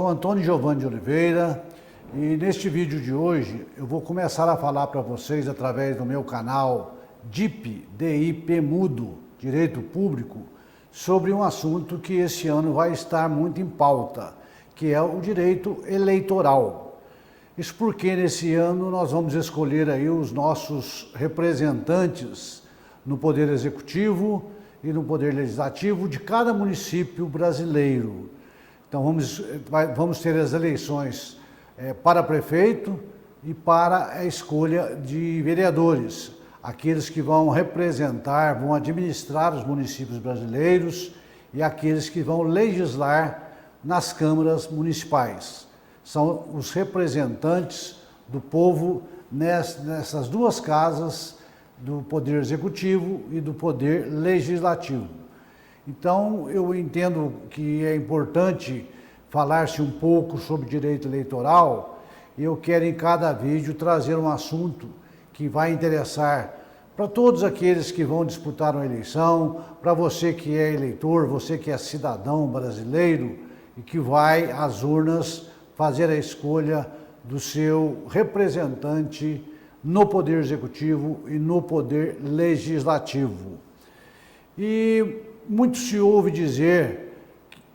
sou Antônio Giovanni de Oliveira e neste vídeo de hoje eu vou começar a falar para vocês através do meu canal DIP Mudo, Direito Público, sobre um assunto que esse ano vai estar muito em pauta, que é o direito eleitoral. Isso porque nesse ano nós vamos escolher aí os nossos representantes no Poder Executivo e no Poder Legislativo de cada município brasileiro. Então vamos ter as eleições para prefeito e para a escolha de vereadores, aqueles que vão representar, vão administrar os municípios brasileiros e aqueles que vão legislar nas câmaras municipais. São os representantes do povo nessas duas casas do Poder Executivo e do Poder Legislativo. Então, eu entendo que é importante falar-se um pouco sobre direito eleitoral e eu quero em cada vídeo trazer um assunto que vai interessar para todos aqueles que vão disputar uma eleição, para você que é eleitor, você que é cidadão brasileiro e que vai às urnas fazer a escolha do seu representante no Poder Executivo e no Poder Legislativo. E muito se ouve dizer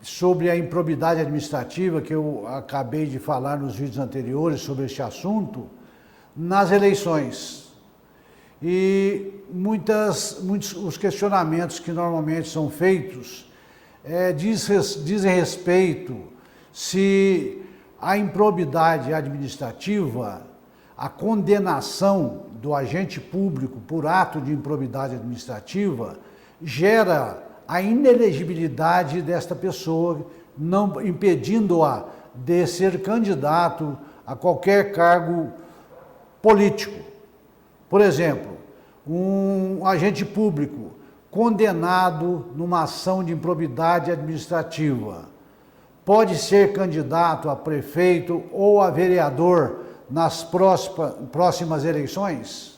sobre a improbidade administrativa, que eu acabei de falar nos vídeos anteriores sobre este assunto, nas eleições. E muitos os questionamentos que normalmente são feitos dizem respeito se a improbidade administrativa, a condenação do agente público por ato de improbidade administrativa, gera a inelegibilidade desta pessoa, não impedindo-a de ser candidato a qualquer cargo político. Por exemplo, um agente público condenado numa ação de improbidade administrativa pode ser candidato a prefeito ou a vereador nas próximas eleições?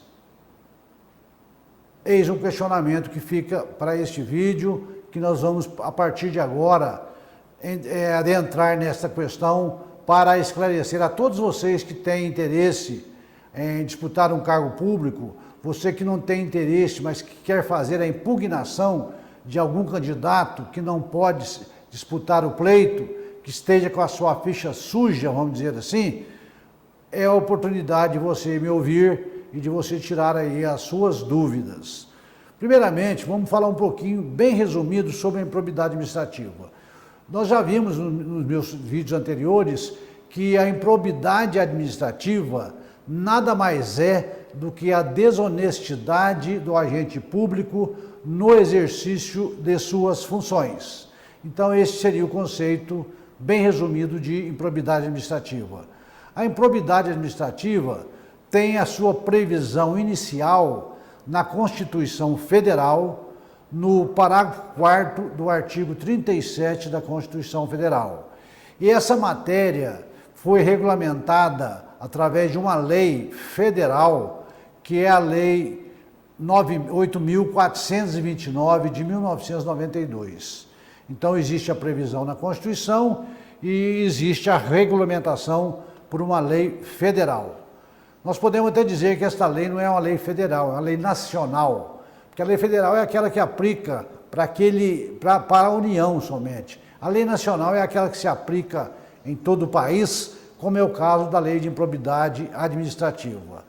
Eis um questionamento que fica para este vídeo, que nós vamos, a partir de agora, adentrar nessa questão para esclarecer a todos vocês que têm interesse em disputar um cargo público, você que não tem interesse, mas que quer fazer a impugnação de algum candidato que não pode disputar o pleito, que esteja com a sua ficha suja, vamos dizer assim, é a oportunidade de você me ouvir e de você tirar aí as suas dúvidas. Primeiramente, vamos falar um pouquinho, bem resumido, sobre a improbidade administrativa. Nós já vimos nos meus vídeos anteriores que a improbidade administrativa nada mais é do que a desonestidade do agente público no exercício de suas funções. Então, esse seria o conceito bem resumido de improbidade administrativa. A improbidade administrativa tem a sua previsão inicial na Constituição Federal, no parágrafo 4º do artigo 37 da Constituição Federal. E essa matéria foi regulamentada através de uma lei federal, que é a Lei 8.429 de 1992. Então, existe a previsão na Constituição e existe a regulamentação por uma lei federal. Nós podemos até dizer que esta lei não é uma lei federal, é uma lei nacional, porque a lei federal é aquela que aplica para a União somente. A lei nacional é aquela que se aplica em todo o país, como é o caso da lei de improbidade administrativa.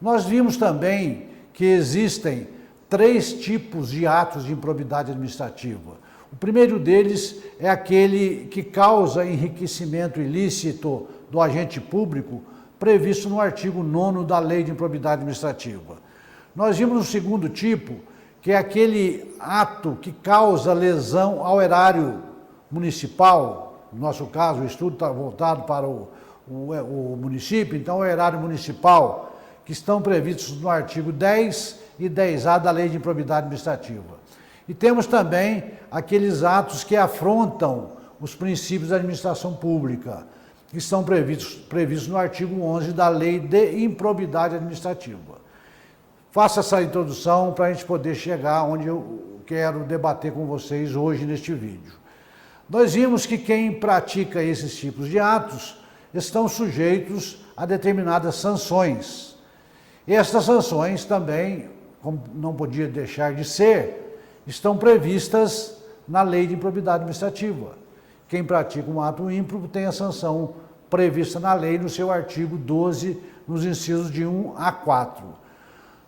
Nós vimos também que existem 3 tipos de atos de improbidade administrativa. O primeiro deles é aquele que causa enriquecimento ilícito do agente público, previsto no artigo 9º da Lei de Improbidade Administrativa. Nós vimos o segundo tipo, que é aquele ato que causa lesão ao erário municipal. No nosso caso, o estudo está voltado para o município, então o erário municipal, que estão previstos no artigo 10 e 10A da Lei de Improbidade Administrativa. E temos também aqueles atos que afrontam os princípios da administração pública, que estão previstos no artigo 11 da Lei de Improbidade Administrativa. Faço essa introdução para a gente poder chegar onde eu quero debater com vocês hoje neste vídeo. Nós vimos que quem pratica esses tipos de atos estão sujeitos a determinadas sanções. E estas sanções também, como não podia deixar de ser, estão previstas na Lei de Improbidade Administrativa. Quem pratica um ato ímprobo tem a sanção prevista na lei no seu artigo 12, nos incisos de 1 a 4.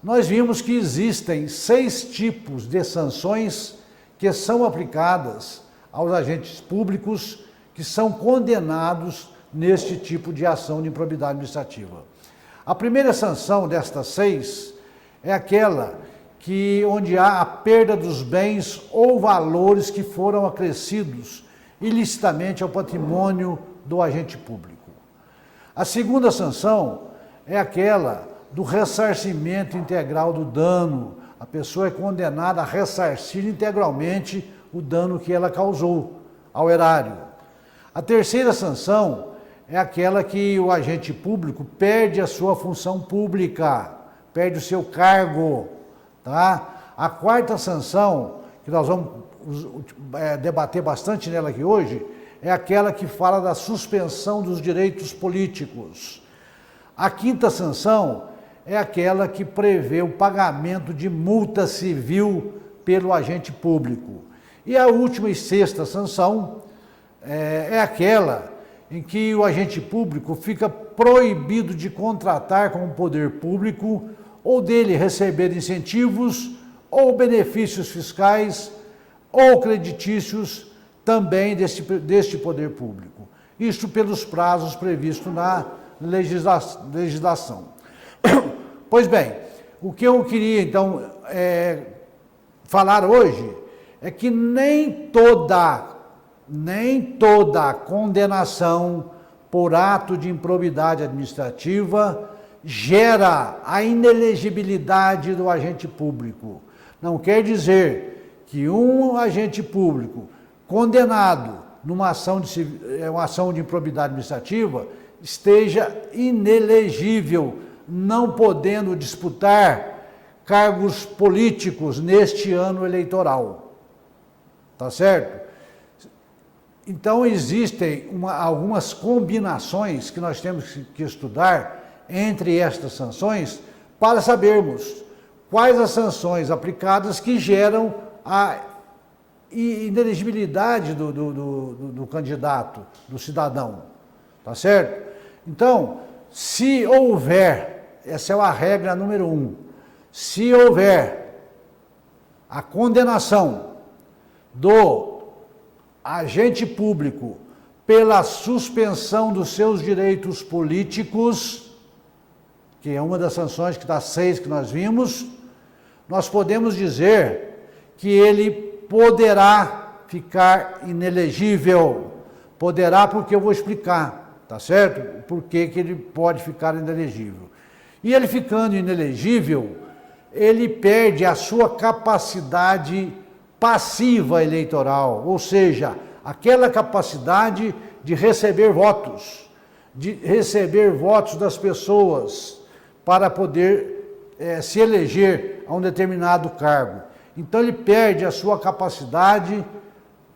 Nós vimos que existem 6 tipos de sanções que são aplicadas aos agentes públicos que são condenados neste tipo de ação de improbidade administrativa. A primeira sanção destas 6 é aquela onde há a perda dos bens ou valores que foram acrescidos ilicitamente ao patrimônio do agente público. A segunda sanção é aquela do ressarcimento integral do dano. A pessoa é condenada a ressarcir integralmente o dano que ela causou ao erário. A terceira sanção é aquela que o agente público perde a sua função pública, perde o seu cargo, tá? A quarta sanção, que nós vamos debater bastante nela aqui hoje, é aquela que fala da suspensão dos direitos políticos. A quinta sanção é aquela que prevê o pagamento de multa civil pelo agente público. E a última e sexta sanção é aquela em que o agente público fica proibido de contratar com o poder público ou dele receber incentivos ou benefícios fiscais ou creditícios também deste poder público. Isto pelos prazos previstos na legislação. Pois bem, o que eu queria então falar hoje é que nem toda condenação por ato de improbidade administrativa gera a inelegibilidade do agente público. Não quer dizer que um agente público condenado numa ação de improbidade administrativa esteja inelegível, não podendo disputar cargos políticos neste ano eleitoral. Tá certo? Então, existem algumas combinações que nós temos que estudar entre estas sanções para sabermos quais as sanções aplicadas que geram a inelegibilidade do candidato, do cidadão. Tá certo? Então, se houver, essa é a regra número 1, se houver a condenação do agente público pela suspensão dos seus direitos políticos, que é uma das sanções que das 6 que nós vimos, nós podemos dizer que ele poderá ficar inelegível. Poderá porque eu vou explicar, tá certo? Por que ele pode ficar inelegível. E ele ficando inelegível, ele perde a sua capacidade passiva eleitoral, ou seja, aquela capacidade de receber votos das pessoas para poder se eleger a um determinado cargo. Então ele perde a sua capacidade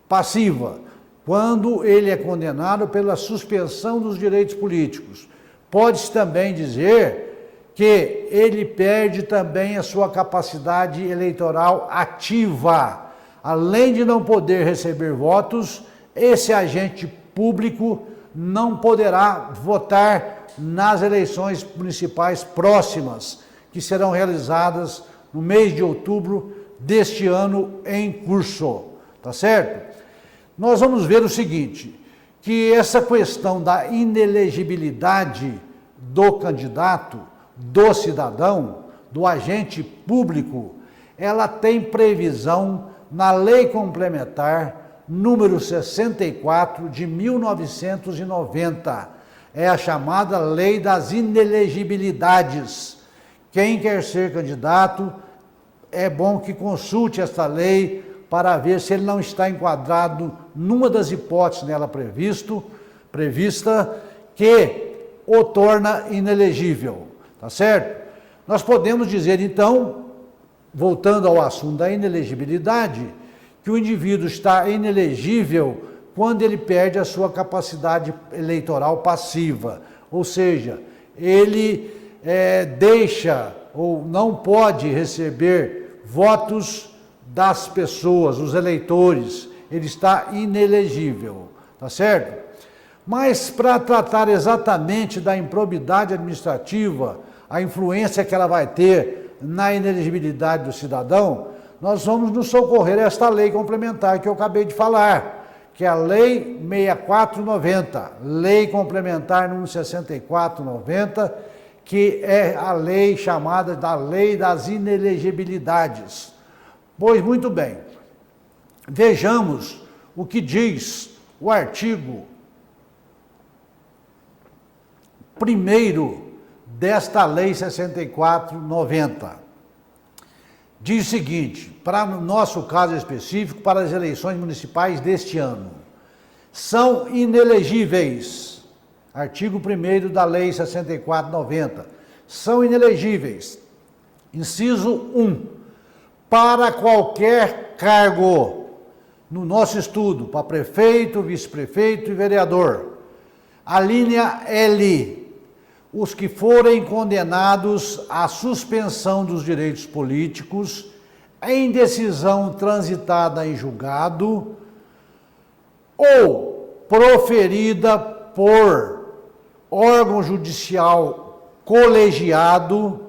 passiva quando ele é condenado pela suspensão dos direitos políticos. Pode-se também dizer que ele perde também a sua capacidade eleitoral ativa. Além de não poder receber votos, esse agente público não poderá votar nas eleições municipais próximas, que serão realizadas no mês de outubro deste ano em curso. Tá certo? Nós vamos ver o seguinte, que essa questão da inelegibilidade do candidato, do cidadão, do agente público, ela tem previsão na Lei Complementar número 64 de 1990. É a chamada Lei das Inelegibilidades. Quem quer ser candidato, é bom que consulte esta lei para ver se ele não está enquadrado numa das hipóteses nela prevista que o torna inelegível. Tá certo? Nós podemos dizer, então, voltando ao assunto da inelegibilidade, que o indivíduo está inelegível quando ele perde a sua capacidade eleitoral passiva, ou seja, ele deixa ou não pode receber votos das pessoas, os eleitores, ele está inelegível, tá certo? Mas para tratar exatamente da improbidade administrativa, a influência que ela vai ter na inelegibilidade do cidadão, nós vamos nos socorrer a esta lei complementar que eu acabei de falar, que é a Lei 6490, Lei Complementar número 6490, que é a lei chamada da Lei das Inelegibilidades. Pois muito bem, vejamos o que diz o artigo 1º desta Lei 6490. Diz o seguinte, para no nosso caso específico, para as eleições municipais deste ano, são inelegíveis, artigo 1º da Lei 6490, são inelegíveis, inciso 1, para qualquer cargo, no nosso estudo, para prefeito, vice-prefeito e vereador. A linha L, os que forem condenados à suspensão dos direitos políticos em decisão transitada em julgado ou proferida por órgão judicial colegiado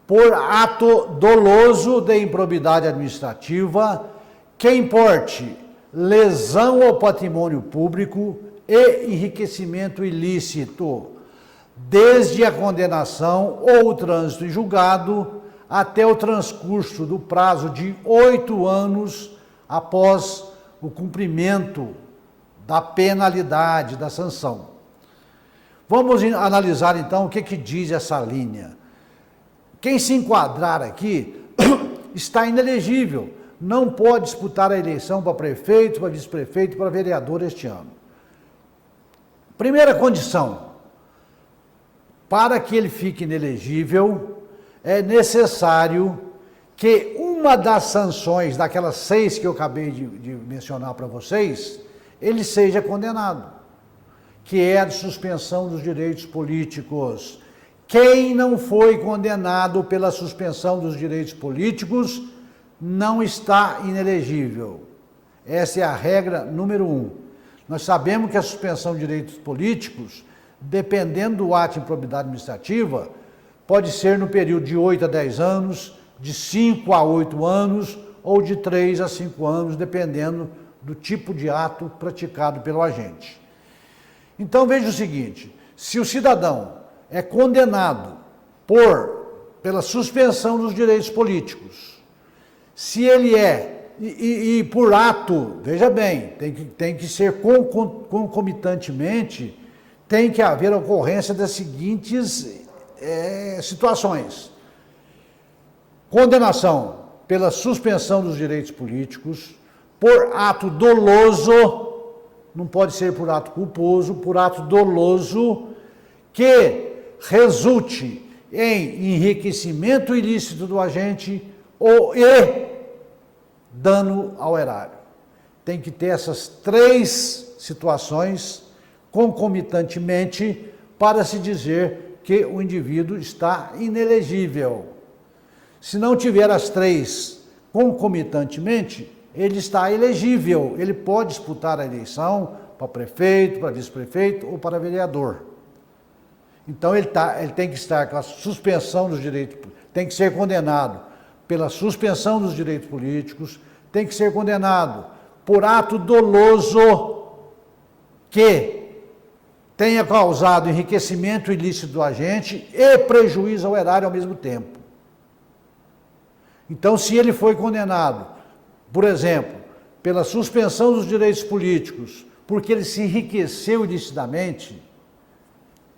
por ato doloso de improbidade administrativa que importe lesão ao patrimônio público e enriquecimento ilícito, desde a condenação ou o trânsito em julgado até o transcurso do prazo de 8 anos após o cumprimento da penalidade, da sanção. Vamos analisar então o que diz essa linha. Quem se enquadrar aqui está inelegível, não pode disputar a eleição para prefeito, para vice-prefeito e para vereador este ano. Primeira condição, para que ele fique inelegível, é necessário que uma das sanções, daquelas 6 que eu acabei de mencionar para vocês, ele seja condenado, que é a de suspensão dos direitos políticos. Quem não foi condenado pela suspensão dos direitos políticos não está inelegível. Essa é a regra número 1. Nós sabemos que a suspensão de direitos políticos, dependendo do ato de improbidade administrativa, pode ser no período de 8 a 10 anos, de 5 a 8 anos ou de 3 a 5 anos, dependendo do tipo de ato praticado pelo agente. Então veja o seguinte, se o cidadão é condenado pela suspensão dos direitos políticos, se ele e por ato, veja bem, tem que ser concomitantemente, tem que haver a ocorrência das seguintes situações. Condenação pela suspensão dos direitos políticos, por ato doloso, não pode ser por ato culposo, por ato doloso, que resulte em enriquecimento ilícito do agente e dano ao erário. Tem que ter essas 3 situações concomitantemente para se dizer que o indivíduo está inelegível. Se não tiver as 3 concomitantemente, ele está elegível, ele pode disputar a eleição para prefeito, para vice-prefeito ou para vereador. Então ele tem que estar com a suspensão dos direitos, tem que ser condenado pela suspensão dos direitos políticos, tem que ser condenado por ato doloso que tenha causado enriquecimento ilícito do agente e prejuízo ao erário ao mesmo tempo. Então, se ele foi condenado, por exemplo, pela suspensão dos direitos políticos, porque ele se enriqueceu ilicitamente,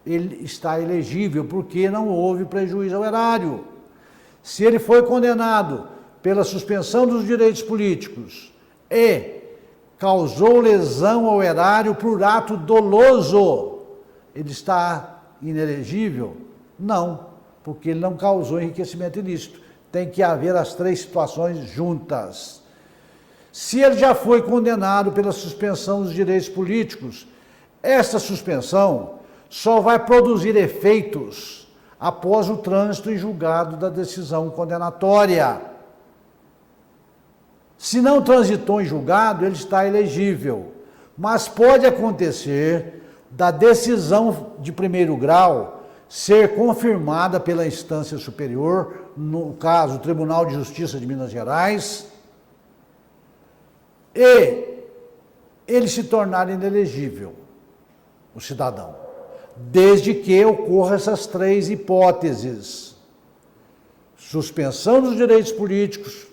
ele está elegível, porque não houve prejuízo ao erário. Se ele foi condenado pela suspensão dos direitos políticos e causou lesão ao erário por ato doloso, ele está inelegível? Não, porque ele não causou enriquecimento ilícito. Tem que haver as 3 situações juntas. Se ele já foi condenado pela suspensão dos direitos políticos, essa suspensão só vai produzir efeitos após o trânsito em julgado da decisão condenatória. Se não transitou em julgado, ele está elegível. Mas pode acontecer da decisão de primeiro grau ser confirmada pela instância superior, no caso, o Tribunal de Justiça de Minas Gerais, e ele se tornar inelegível, o cidadão, desde que ocorra essas três hipóteses: suspensão dos direitos políticos,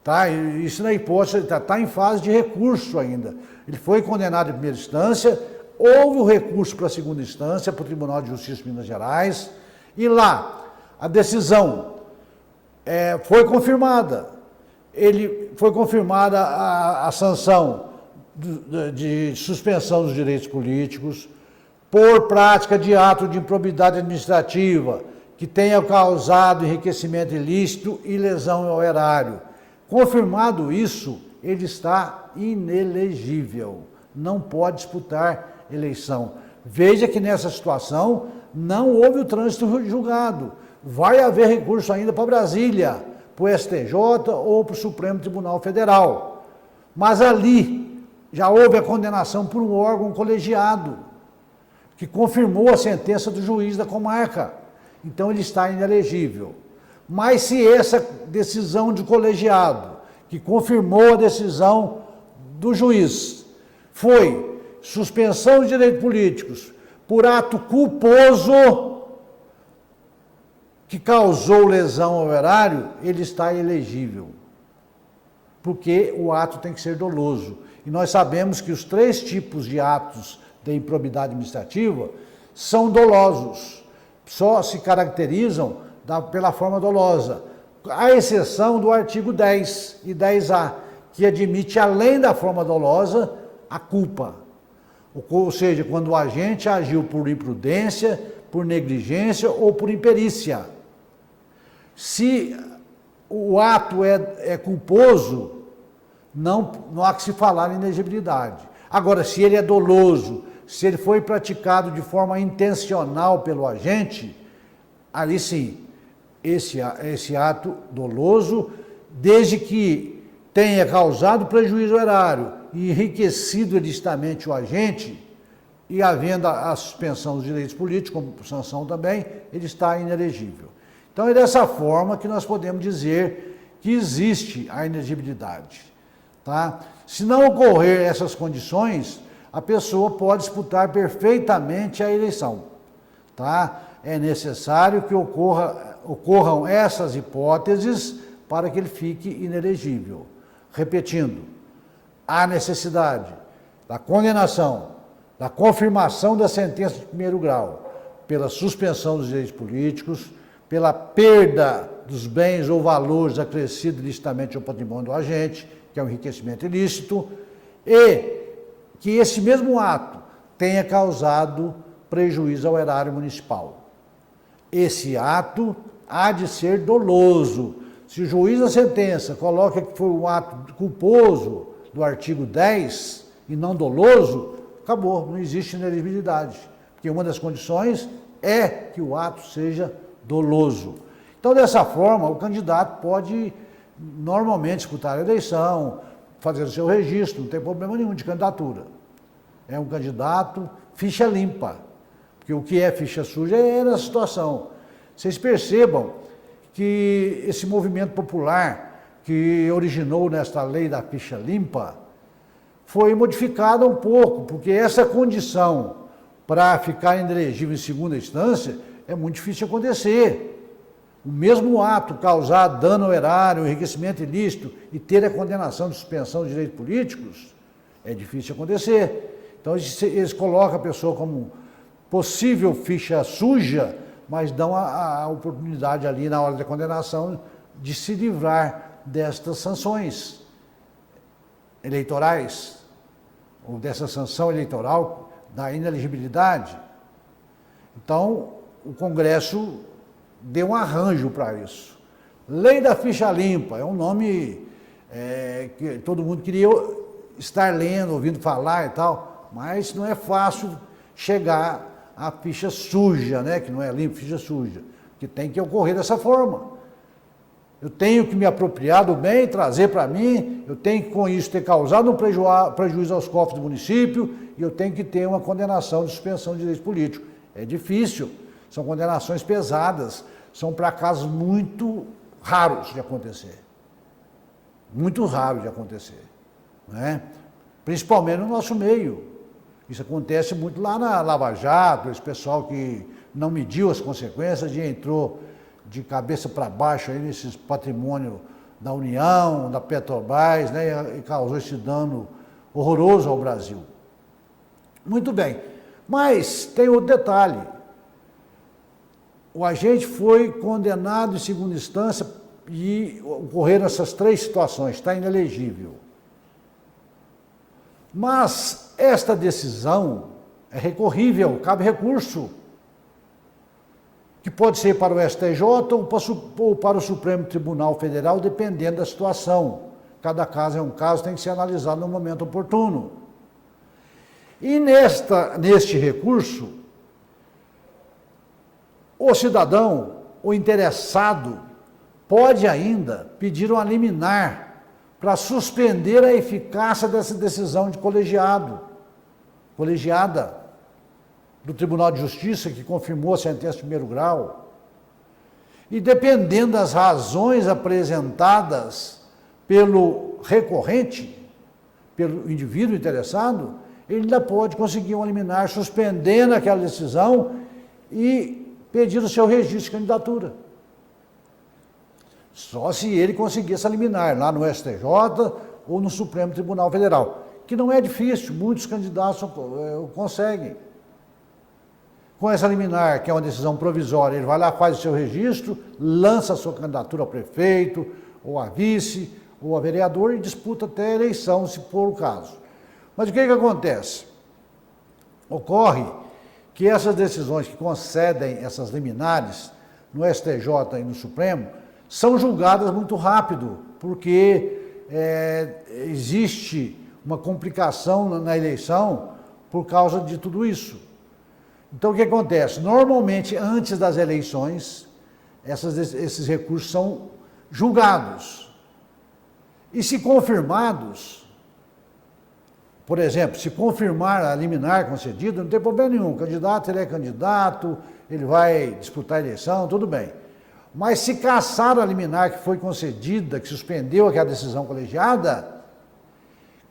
tá? Isso na hipótese, está em fase de recurso ainda. Ele foi condenado em primeira instância, houve o recurso para a segunda instância, para o Tribunal de Justiça de Minas Gerais, e lá a decisão foi confirmada. Foi confirmada a sanção de suspensão dos direitos políticos por prática de ato de improbidade administrativa que tenha causado enriquecimento ilícito e lesão ao erário. Confirmado isso, ele está inelegível, não pode disputar eleição. Veja que nessa situação não houve o trânsito julgado. Vai haver recurso ainda para Brasília, para o STJ ou para o Supremo Tribunal Federal. Mas ali já houve a condenação por um órgão colegiado, que confirmou a sentença do juiz da comarca. Então ele está inelegível. Mas se essa decisão de colegiado, que confirmou a decisão do juiz, foi suspensão de direitos políticos por ato culposo que causou lesão ao erário, ele está elegível, porque o ato tem que ser doloso. E nós sabemos que os três tipos de atos de improbidade administrativa são dolosos, só se caracterizam pela forma dolosa, à exceção do artigo 10 e 10A, que admite, além da forma dolosa, a culpa. Ou seja, quando o agente agiu por imprudência, por negligência ou por imperícia. Se o ato é culposo, não há que se falar em inegibilidade. Agora, se ele é doloso, se ele foi praticado de forma intencional pelo agente, ali sim, esse ato doloso, desde que tenha causado prejuízo ao erário e enriquecido ilicitamente o agente, e havendo a suspensão dos direitos políticos, como sanção também, ele está inelegível. Então é dessa forma que nós podemos dizer que existe a inegibilidade. Tá? Se não ocorrer essas condições, a pessoa pode disputar perfeitamente a eleição. Tá? É necessário que ocorram essas hipóteses para que ele fique inelegível. Repetindo, há necessidade da condenação, da confirmação da sentença de primeiro grau, pela suspensão dos direitos políticos, pela perda dos bens ou valores acrescidos ilicitamente ao patrimônio do agente, que é o enriquecimento ilícito, e que esse mesmo ato tenha causado prejuízo ao erário municipal. Esse ato há de ser doloso. Se o juiz da sentença coloca que foi um ato culposo do artigo 10 e não doloso, acabou, não existe inelegibilidade, porque uma das condições é que o ato seja doloso. Então, dessa forma, o candidato pode normalmente disputar a eleição, fazer o seu registro, não tem problema nenhum de candidatura. É um candidato ficha limpa, porque o que é ficha suja é nessa situação. Vocês percebam que esse movimento popular que originou nesta lei da ficha limpa foi modificada um pouco, porque essa condição para ficar inelegível em segunda instância é muito difícil de acontecer. O mesmo ato causar dano ao erário, enriquecimento ilícito e ter a condenação de suspensão de direitos políticos, é difícil de acontecer. Então eles colocam a pessoa como possível ficha suja, mas dão a oportunidade ali na hora da condenação de se livrar destas sanções eleitorais, ou dessa sanção eleitoral da inelegibilidade. Então, o Congresso deu um arranjo para isso. Lei da ficha limpa, é um nome que todo mundo queria estar lendo, ouvindo falar e tal, mas não é fácil chegar à ficha suja, né? Que não é limpa, ficha suja, que tem que ocorrer dessa forma. Eu tenho que me apropriar do bem, trazer para mim, eu tenho que com isso ter causado um prejuízo aos cofres do município e eu tenho que ter uma condenação de suspensão de direito político. É difícil, são condenações pesadas, são para casos muito raros de acontecer. Muito raros de acontecer, né? Principalmente no nosso meio. Isso acontece muito lá na Lava Jato, esse pessoal que não mediu as consequências e entrou de cabeça para baixo aí nesses patrimônios da União, da Petrobras, né, e causou esse dano horroroso ao Brasil. Muito bem, mas tem outro detalhe. O agente foi condenado em segunda instância e ocorreram essas três situações, está inelegível. Mas esta decisão é recorrível, cabe recurso, que pode ser para o STJ ou para o Supremo Tribunal Federal, dependendo da situação. Cada caso é um caso, tem que ser analisado no momento oportuno. E neste recurso, o cidadão, o interessado, pode ainda pedir uma liminar para suspender a eficácia dessa decisão de colegiada do Tribunal de Justiça, que confirmou a sentença de primeiro grau. E dependendo das razões apresentadas pelo recorrente, pelo indivíduo interessado, ele ainda pode conseguir uma liminar suspendendo aquela decisão e pedir o seu registro de candidatura. Só se ele conseguir essa liminar lá no STJ ou no Supremo Tribunal Federal, que não é difícil, muitos candidatos conseguem. Com essa liminar, que é uma decisão provisória, ele vai lá, faz o seu registro, lança a sua candidatura a prefeito, ou a vice, ou a vereador e disputa até a eleição, se for o caso. Mas o que acontece? Ocorre que essas decisões que concedem essas liminares no STJ e no Supremo são julgadas muito rápido, porque existe uma complicação na eleição por causa de tudo isso. Então, o que acontece? Normalmente, antes das eleições, esses recursos são julgados. E se confirmados, por exemplo, se confirmar a liminar concedida, não tem problema nenhum. O candidato, ele é candidato, ele vai disputar a eleição, tudo bem. Mas se cassar a liminar que foi concedida, que suspendeu aquela decisão colegiada,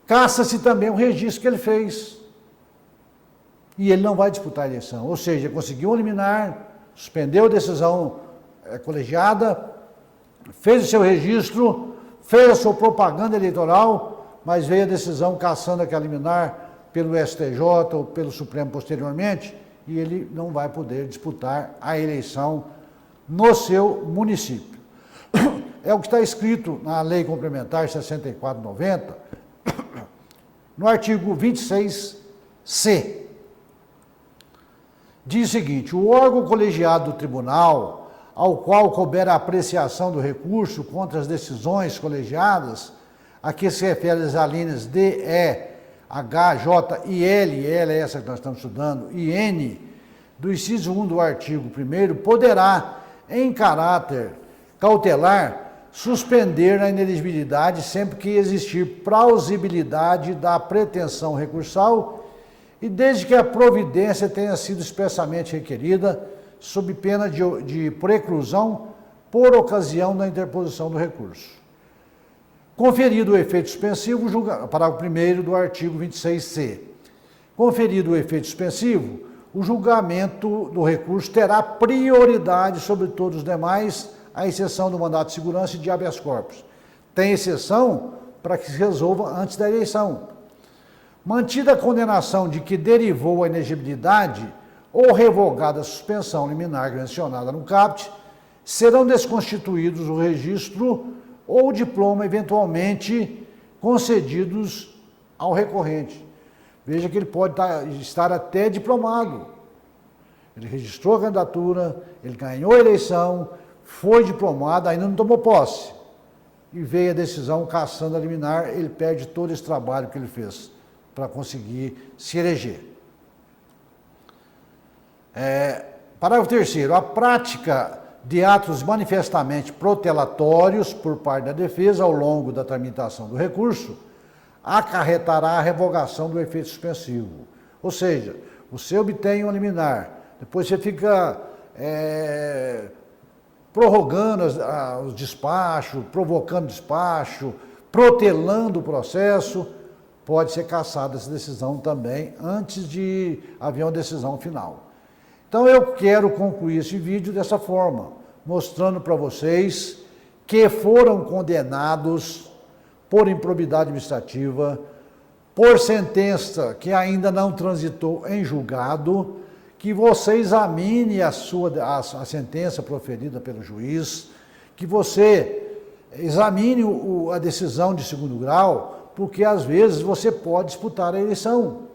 caça-se também o registro que ele fez. E ele não vai disputar a eleição. Ou seja, conseguiu eliminar, suspendeu a decisão colegiada, fez o seu registro, fez a sua propaganda eleitoral, mas veio a decisão cassando aquela liminar pelo STJ ou pelo Supremo posteriormente, e ele não vai poder disputar a eleição no seu município. É o que está escrito na Lei Complementar 64/90, no artigo 26C. Diz o seguinte: o órgão colegiado do tribunal, ao qual couber a apreciação do recurso contra as decisões colegiadas, a que se refere as alíneas D, E, H, J e L, L é essa que nós estamos estudando, e N, do inciso 1 do artigo 1º, poderá, em caráter cautelar, suspender a inelegibilidade sempre que existir plausibilidade da pretensão recursal e desde que a providência tenha sido expressamente requerida, sob pena de preclusão por ocasião da interposição do recurso. Conferido o efeito suspensivo, parágrafo 1º do artigo 26C. Conferido o efeito suspensivo, o julgamento do recurso terá prioridade sobre todos os demais, à exceção do mandato de segurança e de habeas corpus. Tem exceção para que se resolva antes da eleição. Mantida a condenação de que derivou a inegibilidade ou revogada a suspensão liminar mencionada no caput, serão desconstituídos o registro ou o diploma eventualmente concedidos ao recorrente. Veja que ele pode estar até diplomado. Ele registrou a candidatura, ele ganhou a eleição, foi diplomado, ainda não tomou posse. e veio a decisão cassando a liminar, ele perde todo esse trabalho que ele fez para conseguir se eleger. Parágrafo 3º. A prática de atos manifestamente protelatórios por parte da defesa ao longo da tramitação do recurso acarretará a revogação do efeito suspensivo. Ou seja, você obtém uma liminar, depois você fica prorrogando os despachos, provocando despacho, protelando o processo, pode ser cassada essa decisão também antes de haver uma decisão final. Então eu quero concluir esse vídeo dessa forma, mostrando para vocês que foram condenados por improbidade administrativa, por sentença que ainda não transitou em julgado, que você examine a sentença proferida pelo juiz, que você examine a decisão de segundo grau, porque às vezes você pode disputar a eleição.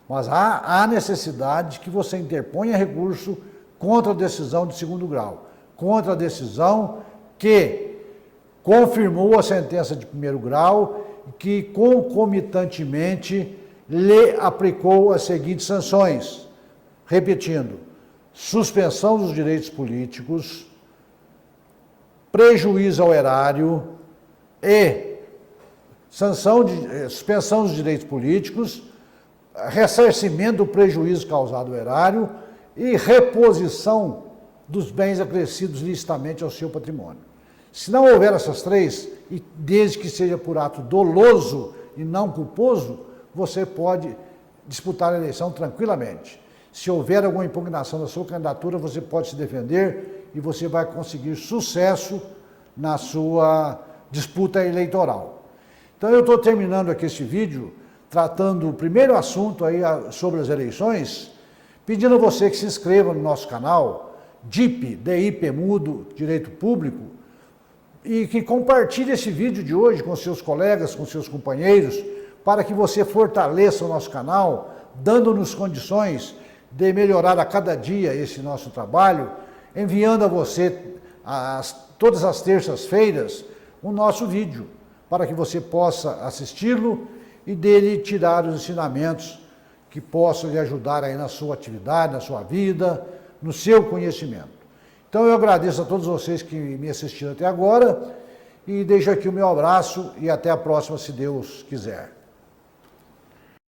Mas há necessidade que você interponha recurso contra a decisão de segundo grau, contra a decisão que confirmou a sentença de primeiro grau e que concomitantemente lhe aplicou as seguintes sanções. Repetindo, suspensão dos direitos políticos, prejuízo ao erário e suspensão dos direitos políticos, ressarcimento do prejuízo causado ao erário e reposição dos bens acrescidos licitamente ao seu patrimônio. Se não houver essas três, e desde que seja por ato doloso e não culposo, você pode disputar a eleição tranquilamente. Se houver alguma impugnação da sua candidatura, você pode se defender e você vai conseguir sucesso na sua disputa eleitoral. Então eu estou terminando aqui este vídeo, tratando o primeiro assunto aí sobre as eleições, pedindo a você que se inscreva no nosso canal, DIP Mudo, Direito Público, e que compartilhe esse vídeo de hoje com seus colegas, com seus companheiros, para que você fortaleça o nosso canal, dando-nos condições de melhorar a cada dia esse nosso trabalho, enviando a você todas as terças-feiras o nosso vídeo, para que você possa assisti-lo e dele tirar os ensinamentos que possam lhe ajudar aí na sua atividade, na sua vida, no seu conhecimento. Então eu agradeço a todos vocês que me assistiram até agora e deixo aqui o meu abraço e até a próxima, se Deus quiser.